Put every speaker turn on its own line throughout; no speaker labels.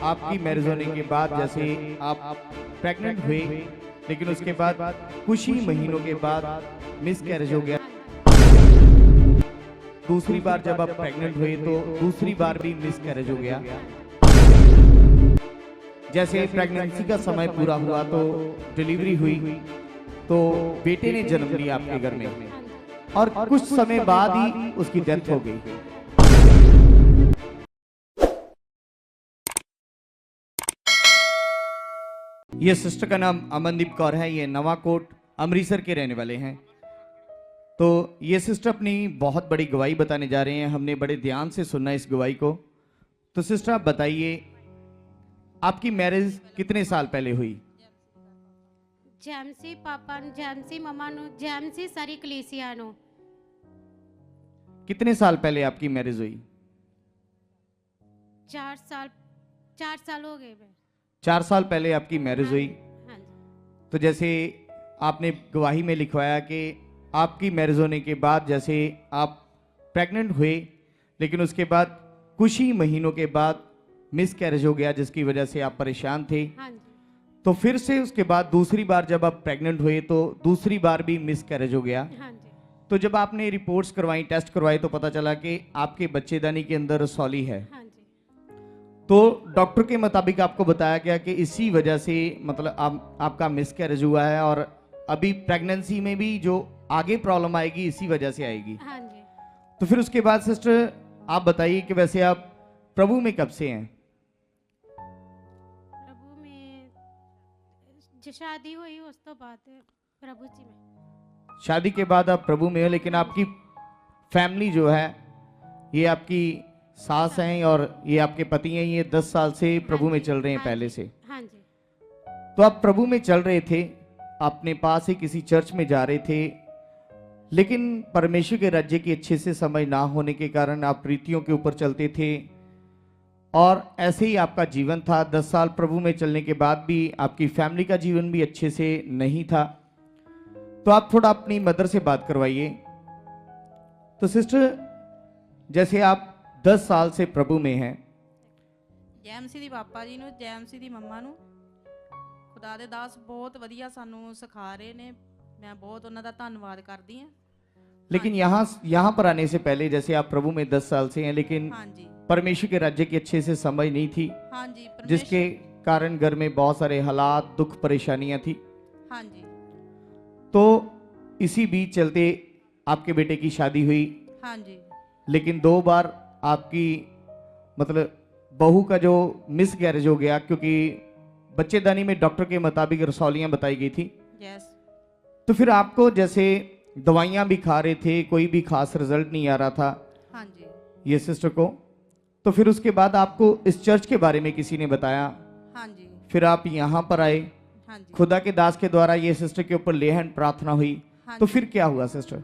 आपकी मैरिज होने के बाद जैसे आप प्रेग्नेंट हुए, लेकिन उसके बाद कुछ ही महीनों के बाद मिस कैरेज हो गया। दूसरी बार जब आप प्रेग्नेंट हुए तो दूसरी बार भी मिस कैरेज हो गया। जैसे प्रेगनेंसी का समय पूरा हुआ तो डिलीवरी हुई, तो बेटे ने जन्म लिया आपके घर में और कुछ समय बाद ही उसकी डेथ हो गई। ये सिस्टर का नाम अमनदीप कौर है। ये नवाकोट अमृतसर के रहने वाले हैं। तो ये सिस्टर अपनी बहुत बड़ी गवाही बताने जा रहे हैं। हमने बड़े ध्यान से सुनना इस गवाही को। तो सिस्टर आप बताइए, आपकी मैरिज कितने साल पहले हुई?
जैमसी पापा नु, जैमसी मम्मा नु, जैमसी सारी कलीसिया नु।
कितने साल पहले आपकी मैरिज हुई?
4 साल हो गए वे।
4 साल पहले आपकी मैरिज हुई।
हाँ जी।
तो जैसे आपने गवाही में लिखवाया कि आपकी मैरिज होने के बाद जैसे आप प्रेग्नेंट हुए, लेकिन उसके बाद कुछ ही महीनों के बाद मिस कैरेज हो गया, जिसकी वजह से आप परेशान थे।
हाँ जी।
तो फिर से उसके बाद दूसरी बार जब आप प्रेग्नेंट हुए तो दूसरी बार भी मिस कैरेज हो गया।
हाँ जी।
तो जब आपने रिपोर्ट्स करवाई, टेस्ट करवाए, तो पता चला कि आपके बच्चेदानी के अंदर रसौली है।
हाँ जी।
तो डॉक्टर के मुताबिक आपको बताया गया कि इसी वजह से मतलब आपका मिस कैरेज हुआ है और अभी प्रेगनेंसी में भी जो आगे प्रॉब्लम आएगी इसी वजह से आएगी।
हाँ जी।
तो फिर उसके बाद सिस्टर आप बताइए कि वैसे आप प्रभु में कब से हैं?
प्रभु में शादी हुई उस तो बाद प्रभु जी में।
शादी के बाद आप प्रभु में हो, लेकिन आपकी फैमिली जो है, ये आपकी सास हैं और ये आपके पति हैं, ये 10 साल से प्रभु में चल रहे हैं पहले से।
हाँ जी।
तो आप प्रभु में चल रहे थे, अपने पास ही किसी चर्च में जा रहे थे, लेकिन परमेश्वर के राज्य की अच्छे से समझ ना होने के कारण आप रीतियों के ऊपर चलते थे और ऐसे ही आपका जीवन था। 10 साल प्रभु में चलने के बाद भी आपकी फैमिली का जीवन भी अच्छे से नहीं था। तो आप थोड़ा अपनी मदर से बात करवाइए। तो सिस्टर, जैसे आप 10 साल से प्रभु में हैं,
ਜੈਮਸੀ ਦੀ ਪਾਪਾ ਜੀ ਨੂੰ, ਜੈਮਸੀ ਦੀ ਮੰਮਾ ਨੂੰ ਖੁਦਾ ਦੇ ਦਾਸ ਬਹੁਤ ਵਧੀਆ ਸਾਨੂੰ ਸਿਖਾ ਰਹੇ ਨੇ। मैं बहुत ਉਹਨਾਂ ਦਾ ਧੰਨਵਾਦ ਕਰਦੀ ਹਾਂ।
लेकिन यहाँ पर आने से पहले जैसे आप प्रभु में 10 साल से हैं, लेकिन
हाँ जी।
परमेश्वर के राज्य की अच्छे से समझ नहीं थी,
हाँ जी।
जिसके कारण घर में बहुत सारे हालात, दुख, परेशानियां थी।
हाँ जी।
तो इसी बीच चलते आपके बेटे की शादी हुई,
हाँ जी।
लेकिन 2 बार आपकी मतलब बहू का जो मिस कैरेज हो गया, क्योंकि बच्चेदानी में डॉक्टर के मुताबिक रसौलियां बताई गई थी।
यस।
तो फिर आपको जैसे दवाइयां भी खा रहे थे, कोई भी खास रिजल्ट नहीं आ रहा था
हाँ जी।
ये सिस्टर को। तो फिर उसके बाद आपको इस चर्च के बारे में किसी ने बताया,
हाँ जी।
फिर आप यहाँ पर आए,
हाँ जी।
खुदा के दास के द्वारा ये सिस्टर के ऊपर लेहन प्रार्थना हुई।
हाँ
तो
जी।
फिर क्या हुआ सिस्टर?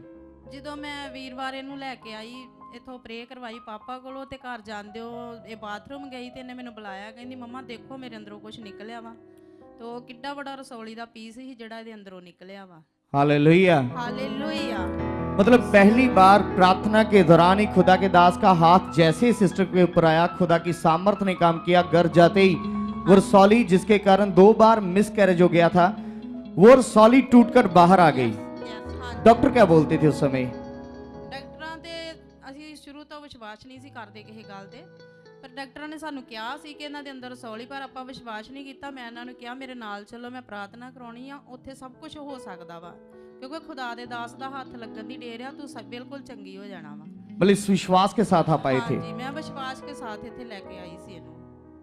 ਜਦੋਂ ਮੈਂ ਵੀਰਵਾਰ ਇਹਨੂੰ ਲੈ ਕੇ ਆਈ ਇਥੋਂ ਪ੍ਰੇ ਕਰਵਾਈ ਪਾਪਾ ਕੋਲੋਂ ਤੇ ਘਰ ਜਾਂਦਿਓ ਇਹ ਬਾਥਰੂਮ ਗਈ ਤੇ ਇਹਨੇ ਮੈਨੂੰ ਬੁਲਾਇਆ, ਕਹਿੰਦੀ ਮੰਮਾ ਦੇਖੋ ਮੇਰੇ ਅੰਦਰੋਂ ਕੁਝ ਨਿਕਲਿਆ ਵਾ। ਤੇ ਉਹ ਕਿੱਡਾ ਵੱਡਾ ਰਸੌਲੀ ਦਾ ਪੀਸ ਸੀ ਜਿਹੜਾ ਇਹਦੇ ਅੰਦਰੋਂ ਨਿਕਲਿਆ ਵਾ।
हालेलुया।
हालेलुया।
मतलब पहली बार प्रार्थना के दौरान ही खुदा के दास का हाथ जैसे सिस्टर के ऊपर आया, खुदा की सामर्थ्य ने काम किया। घर जाते ही वो रसौली जिसके कारण 2 बार मिस कैरेज हो गया था, वो रसौली टूटकर बाहर आ गई। डॉक्टर क्या बोलते थे उस समय?
ਡਾਕਟਰਾਂ ਤੇ ਅਸੀਂ ਸ਼ੁਰੂ ਤੋਂ ਵਿਸ਼ਵਾਸ ਨਹੀਂ ਸੀ ਕਰਦੇ ਕਿਸੇ ਗੱਲ ਤੇ, ਪਰ ਡਾਕਟਰਾਂ ਨੇ ਸਾਨੂੰ ਕਿਹਾ ਸੀ ਕਿ ਇਹਨਾਂ ਦੇ ਅੰਦਰ ਰਸੌਲੀ, ਪਰ ਆਪਾਂ ਵਿਸ਼ਵਾਸ ਨਹੀਂ ਕੀਤਾ। ਮੈਂ ਇਹਨਾਂ ਨੂੰ ਕਿਹਾ ਮੇਰੇ ਨਾਲ ਚਲੋ, ਮੈਂ ਪ੍ਰਾਰਥਨਾ ਕਰਾਉਣੀ ਆ, ਉੱਥੇ ਸਭ ਕੁਝ ਹੋ ਸਕਦਾ ਵਾ, ਕਿਉਂਕਿ ਖੁਦਾ ਦੇ ਦਾਸ ਦਾ ਹੱਥ ਲੱਗਣ ਦੀ ਢੇਰ ਆ, ਤੂੰ ਬਿਲਕੁਲ ਚੰਗੀ ਹੋ ਜਾਣਾ ਵਾ।
मतलब इस विश्वास के साथ आप आए थे।
ਜੀ ਮੈਂ ਵਿਸ਼ਵਾਸ ਕੇ ਸਾਥ ਇੱਥੇ ਲੈ ਕੇ ਆਈ ਸੀ ਇਹਨੂੰ।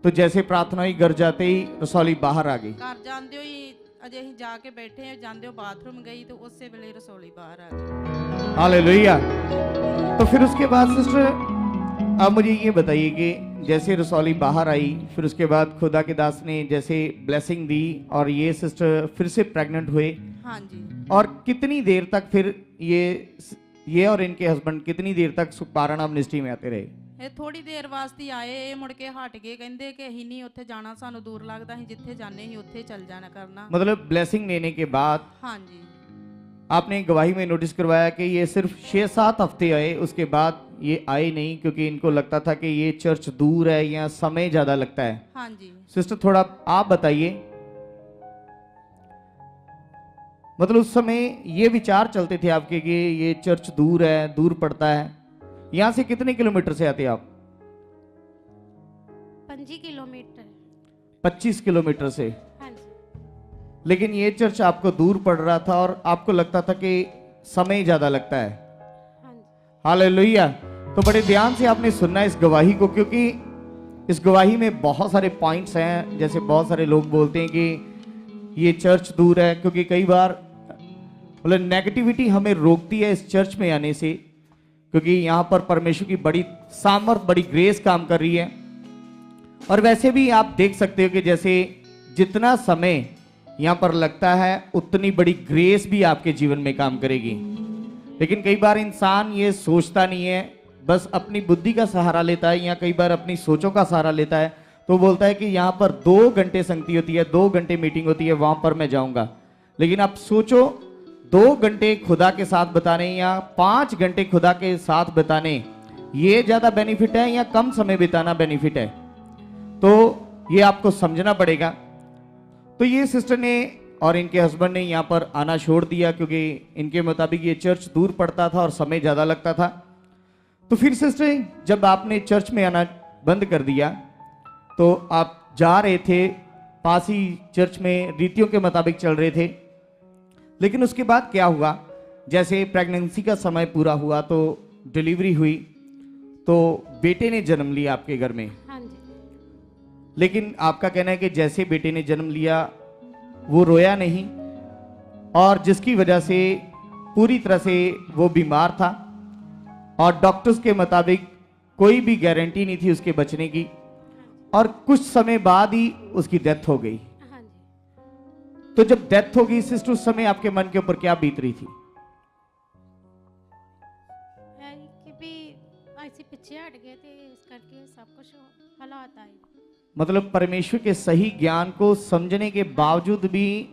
तो जैसे प्रार्थना हुई, घर जाते ही रसौली बाहर आ गई।
ਘਰ ਜਾਂਦੇ ਹੋਈ ਅਜੇ ਅਸੀਂ ਜਾ ਕੇ ਬੈਠੇ ਆ, ਜਾਂਦੇ ਹੋ ਬਾਥਰੂਮ ਗਈ ਤੇ ਉਸੇ ਵੇਲੇ ਰਸੌਲੀ ਬਾਹਰ ਆ ਗਈ।
हालेलुया। तो फिर उसके बाद सिस्टर आप मुझे ये बताइए कि जैसे रसौली बाहर आई, फिर उसके बाद खुदा के दास ने जैसे ब्लेसिंग दी और ये सिस्टर फिर से प्रेग्नेंट हुए,
हाँ जी।
और कितनी देर तक फिर ये और इनके हस्बैंड कितनी देर तक पारायण मिनिस्ट्री में आते रहे?
ਇਹ ਥੋੜੀ ਦੇਰ ਵਾਸਤੇ ਆਏ, ਇਹ ਮੁੜ ਕੇ ਹਟ ਗਏ, ਕਹਿੰਦੇ ਕਿ ਅਸੀਂ ਨਹੀਂ ਉੱਥੇ ਜਾਣਾ, ਸਾਨੂੰ ਦੂਰ ਲੱਗਦਾ, ਅਸੀਂ ਜਿੱਥੇ ਜਾਂਦੇ ਸੀ ਉੱਥੇ ਚੱਲ ਜਾਣਾ ਕਰਨਾ।
मतलब ब्लेसिंग लेने के बाद
हाँ जी।
आपने गवाही में नोटिस करवाया कि ये सिर्फ 6-7 हफ्ते आए, उसके बाद ये आए नहीं क्योंकि इनको लगता था कि ये चर्च दूर है या समय ज़्यादा लगता है।
हाँ जी।
सिस्टर थोड़ा आप बताइए, मतलब उस समय ये विचार चलते थे आपके कि ये चर्च दूर है, दूर पड़ता है। यहाँ से कितने किलोमीटर से आते आप?
25 किलोमीटर।
25 किलोमीटर से।
हाँ जी।
लेकिन ये चर्च आपको दूर पड़ रहा था और आपको लगता था कि समय ज़्यादा लगता है।
हाँ जी।
हालेलुया। तो बड़े ध्यान से आपने सुनना इस गवाही को, क्योंकि इस गवाही में बहुत सारे पॉइंट्स हैं। जैसे बहुत सारे लोग बोलते हैं कि ये चर्च दूर है, क्योंकि कई बार मतलब नेगेटिविटी हमें रोकती है इस चर्च में आने से, क्योंकि यहाँ पर परमेश्वर की बड़ी सामर्थ, बड़ी ग्रेस काम कर रही है। और वैसे भी आप देख सकते हो कि जैसे जितना समय यहाँ पर लगता है उतनी बड़ी ग्रेस भी आपके जीवन में काम करेगी। लेकिन कई बार इंसान ये सोचता नहीं है, बस अपनी बुद्धि का सहारा लेता है या कई बार अपनी सोचों का सहारा लेता है। तो बोलता है कि यहाँ पर 2 घंटे संगति होती है, 2 घंटे मीटिंग होती है, वहां पर मैं जाऊंगा। लेकिन आप सोचो, 2 घंटे खुदा के साथ बताने या 5 घंटे खुदा के साथ बताने, ये ज्यादा बेनिफिट है या कम समय बिताना बेनिफिट है? तो ये आपको समझना पड़ेगा। तो ये सिस्टर ने और इनके हस्बैंड ने यहाँ पर आना छोड़ दिया, क्योंकि इनके मुताबिक ये चर्च दूर पड़ता था और समय ज़्यादा लगता था। तो फिर सिस्टर, जब आपने चर्च में आना बंद कर दिया तो आप जा रहे थे, पास ही चर्च में रीतियों के मुताबिक चल रहे थे। लेकिन उसके बाद क्या हुआ, जैसे प्रेगनेंसी का समय पूरा हुआ तो डिलीवरी हुई, तो बेटे ने जन्म लिया आपके घर में।
हाँ जी।
लेकिन आपका कहना है कि जैसे बेटे ने जन्म लिया वो रोया नहीं, और जिसकी वजह से पूरी तरह से वो बीमार था और डॉक्टर्स के मुताबिक कोई भी गारंटी नहीं थी उसके बचने की, और कुछ समय बाद ही उसकी डेथ हो गई।
हाँ जी।
तो जब डेथ हो गई सिस्टर, उस समय आपके मन के ऊपर क्या बीत रही थी?
है कि भी ऐसे पीछे हट गए थे, इस करके सब कुछ हालात आए।
मतलब परमेश्वर के सही ज्ञान को समझने के बावजूद भी,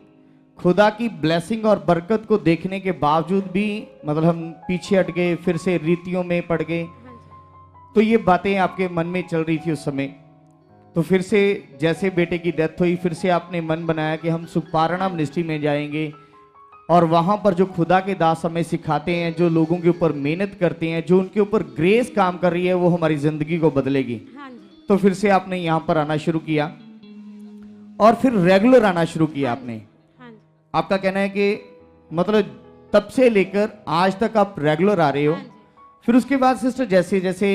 खुदा की ब्लेसिंग और बरकत को देखने के बावजूद भी, मतलब हम पीछे हट गए, फिर से रीतियों में पड़ गए।
हाँ जी।
तो ये बातें आपके मन में चल रही थी उस समय। तो फिर से जैसे बेटे की डेथ हुई, फिर से आपने मन बनाया कि हम सुपारणा मिनिस्ट्री में जाएंगे, और वहां पर जो खुदा के दास हमें सिखाते हैं, जो लोगों के ऊपर मेहनत करते हैं, जो उनके ऊपर ग्रेस काम कर रही है, वो हमारी जिंदगी को बदलेगी।
हाँ जी।
तो फिर से आपने यहाँ पर आना शुरू किया और फिर रेगुलर आना शुरू किया आपने।
हाँ जी।
आपका कहना है कि मतलब तब से लेकर आज तक आप रेगुलर आ रहे हो।
हाँ जी।
फिर उसके बाद सिस्टर जैसे जैसे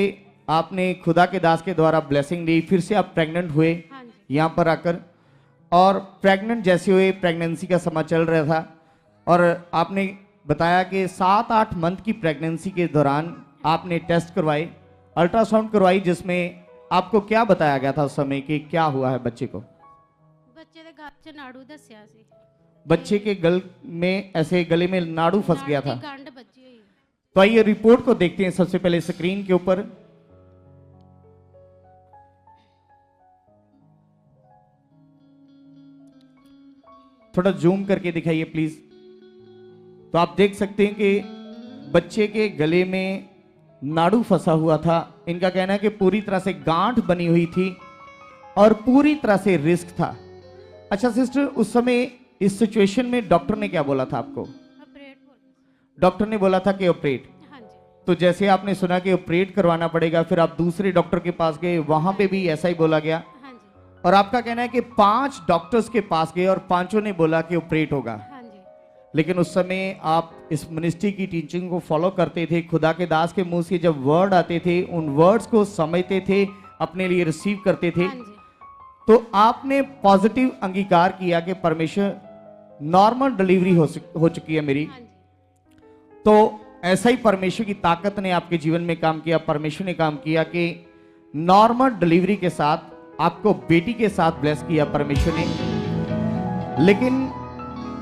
आपने खुदा के दास के द्वारा ब्लेसिंग ली, फिर से आप प्रेग्नेंट हुए
हाँ जी।
यहाँ पर आकर, और प्रेग्नेंट जैसे हुए, प्रेगनेंसी का समय चल रहा था, और आपने बताया कि 7-8 मंथ की प्रेगनेंसी के दौरान आपने टेस्ट करवाए, अल्ट्रासाउंड करवाई, जिसमें आपको क्या बताया गया था उस समय कि क्या हुआ है बच्चे को?
बच्चे दे गल च नाड़ू दस्या सी।
बच्चे के गल में ऐसे गले में नाड़ू फंस गया था।
गंढ बची हुई।
तो आइए रिपोर्ट को देखते हैं सबसे पहले स्क्रीन के ऊपर। थोड़ा जूम करके दिखाइए प्लीज। तो आप देख सकते हैं कि बच्चे के गले में नाड़ू फंसा हुआ था। इनका कहना है कि पूरी तरह से गांठ बनी हुई थी और पूरी तरह से रिस्क था। अच्छा सिस्टर, उस समय इस सिचुएशन में डॉक्टर ने क्या बोला था आपको?
ऑपरेट बोल।
डॉक्टर ने बोला था कि ऑपरेट।
हाँ जी।
तो जैसे आपने सुना कि ऑपरेट करवाना पड़ेगा, फिर आप दूसरे डॉक्टर के पास गए, वहां पे भी ऐसा ही बोला गया।
हाँ जी।
और आपका कहना है कि 5 डॉक्टर्स के पास गए और 5 ने बोला कि ऑपरेट होगा।
हाँ जी।
लेकिन उस समय आप इस मिनिस्ट्री की टीचिंग को फॉलो करते थे, खुदा के दास के मुंह से जब वर्ड आते थे उन वर्ड्स को समझते थे, अपने लिए रिसीव करते थे।
हाँ जी।
तो आपने पॉजिटिव अंगीकार किया कि परमेश्वर नॉर्मल डिलीवरी हो चुकी है मेरी।
हाँ जी।
तो ऐसा ही परमेश्वर की ताकत ने आपके जीवन में काम किया। परमेश्वर ने काम किया कि नॉर्मल डिलीवरी के साथ आपको बेटी के साथ ब्लेस किया परमेश्वर ने। लेकिन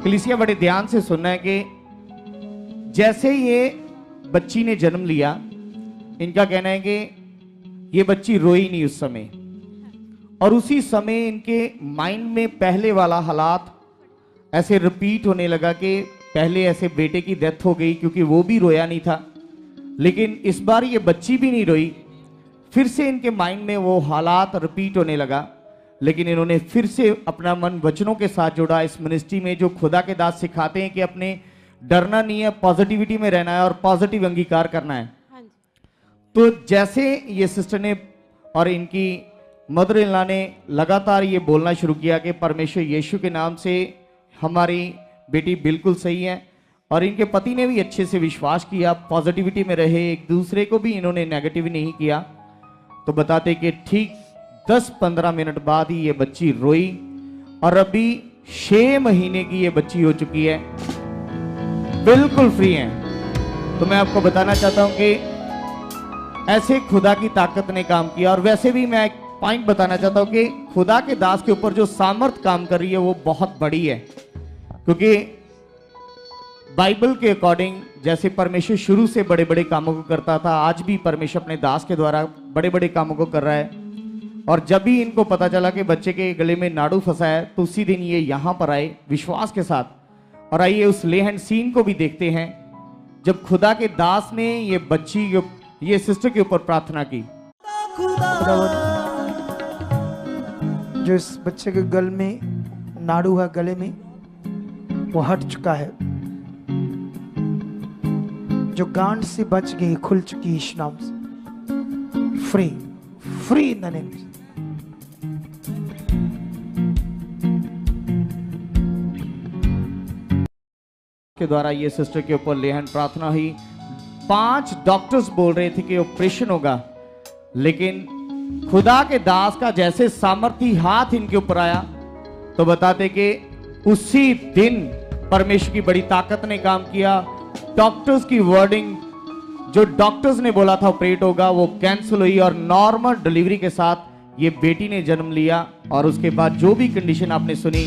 कलीसिया बड़े ध्यान से सुनना है कि जैसे ये बच्ची ने जन्म लिया, इनका कहना है कि ये बच्ची रोई नहीं उस समय, और उसी समय इनके माइंड में पहले वाला हालात ऐसे रिपीट होने लगा कि पहले ऐसे बेटे की डेथ हो गई क्योंकि वो भी रोया नहीं था, लेकिन इस बार ये बच्ची भी नहीं रोई। फिर से इनके माइंड में वो हालात रिपीट होने लगा, लेकिन इन्होंने फिर से अपना मन वचनों के साथ जोड़ा इस मिनिस्ट्री में, जो खुदा के दास सिखाते हैं कि अपने डरना नहीं है, पॉजिटिविटी में रहना है और पॉजिटिव अंगीकार करना है।
हाँ जी।
तो जैसे ये सिस्टर ने और इनकी मदर इन लॉ ने लगातार ये बोलना शुरू किया कि परमेश्वर यीशु के नाम से हमारी बेटी बिल्कुल सही है, और इनके पति ने भी अच्छे से विश्वास किया, पॉजिटिविटी में रहे, एक दूसरे को भी इन्होंने नेगेटिव नहीं किया। तो बताते कि ठीक 10-15 मिनट बाद ही ये बच्ची रोई, और अभी 6 महीने की ये बच्ची हो चुकी है, बिल्कुल फ्री है। तो मैं आपको बताना चाहता हूं कि ऐसे खुदा की ताकत ने काम किया। और वैसे भी मैं एक पॉइंट बताना चाहता हूं कि खुदा के दास के ऊपर जो सामर्थ काम कर रही है वो बहुत बड़ी है, क्योंकि बाइबल के अकॉर्डिंग जैसे परमेश्वर शुरू से बड़े बड़े कामों को करता था, आज भी परमेश्वर अपने दास के द्वारा बड़े बड़े कामों को कर रहा है। और जब भी इनको पता चला कि बच्चे के गले में नाड़ू फंसा है, तो उसी दिन ये यहां पर आए विश्वास के साथ। और आइए उस ले हैंड सीन को भी देखते हैं, जब खुदा के दास ने ये बच्ची ये सिस्टर के ऊपर प्रार्थना की।
जो इस बच्चे के गल में नाड़ू है, गले में, वो हट चुका है। जो गांठ से बच गई, खुल चुकी इस नाम से। Free, free in the name.
के द्वारा ये सिस्टर के ऊपर लेहन प्रार्थना हुई। 5 डॉक्टर्स बोल रहे थे कि ऑपरेशन होगा, लेकिन खुदा के दास का जैसे सामर्थी हाथ इनके ऊपर आया, तो बताते कि उसी दिन परमेश्वर की बड़ी ताकत ने काम किया। डॉक्टर्स की वर्डिंग, जो डॉक्टर्स ने बोला था ऑपरेट होगा, वो कैंसिल हुई और नॉर्मल डिलीवरी के साथ ये बेटी ने जन्म लिया। और उसके बाद जो भी कंडीशन आपने सुनी,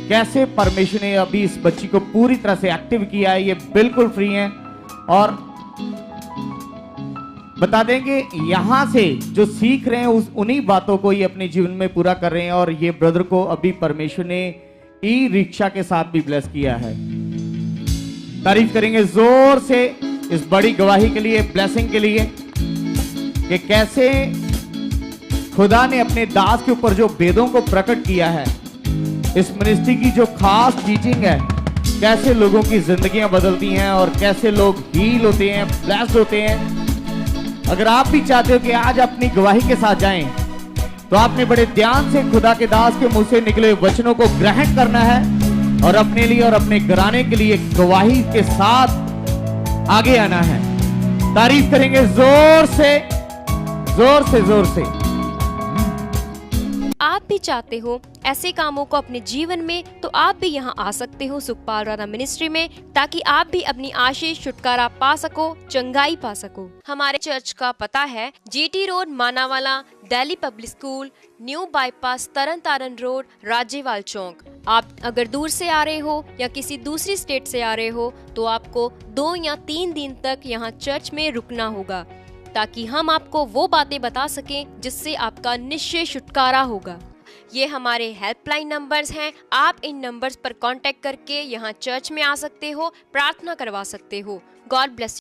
कैसे परमेश्वर ने अभी इस बच्ची को पूरी तरह से एक्टिव किया है, ये बिल्कुल फ्री हैं। और बता देंगे यहां से जो सीख रहे हैं उन्हीं बातों को ये अपने जीवन में पूरा कर रहे हैं। और ये ब्रदर को अभी परमेश्वर ने ई रिक्शा के साथ भी ब्लेस किया है। तारीफ करेंगे जोर से इस बड़ी गवाही के लिए, ब्लेसिंग के लिए, कि कैसे खुदा ने अपने दास के ऊपर जो वेदों को प्रकट किया है, इस मिनिस्ट्री की जो खास टीचिंग है, कैसे लोगों की जिंदगियां बदलती हैं और कैसे लोग हील होते हैं, ब्लेस्ड होते हैं। अगर आप भी चाहते हो कि आज अपनी गवाही के साथ जाएं, तो आपने बड़े ध्यान से खुदा के दास के मुंह से निकले वचनों को ग्रहण करना है और अपने लिए और अपने घराने के लिए गवाही के साथ आगे आना है। तारीफ करेंगे जोर से, जोर से, जोर से।
आप भी चाहते हो ऐसे कामों को अपने जीवन में, तो आप भी यहाँ आ सकते हो सुखपाल राणा मिनिस्ट्री में, ताकि आप भी अपनी आशीष, छुटकारा पा सको, चंगाई पा सको। हमारे चर्च का पता है GT road, Manawala, Delhi public school, new bypass, Tarn Taran road, Rajewal chowk. आप अगर दूर से आ रहे हो या किसी दूसरी स्टेट से आ रहे हो, तो आपको 2 या 3 दिन तक यहाँ चर्च में रुकना होगा, ताकि हम आपको वो बातें बता सकें जिससे आपका निश्चय छुटकारा होगा। ये हमारे हेल्पलाइन नंबर्स हैं। आप इन नंबर्स पर कांटेक्ट करके यहाँ चर्च में आ सकते हो, प्रार्थना करवा सकते हो। God bless.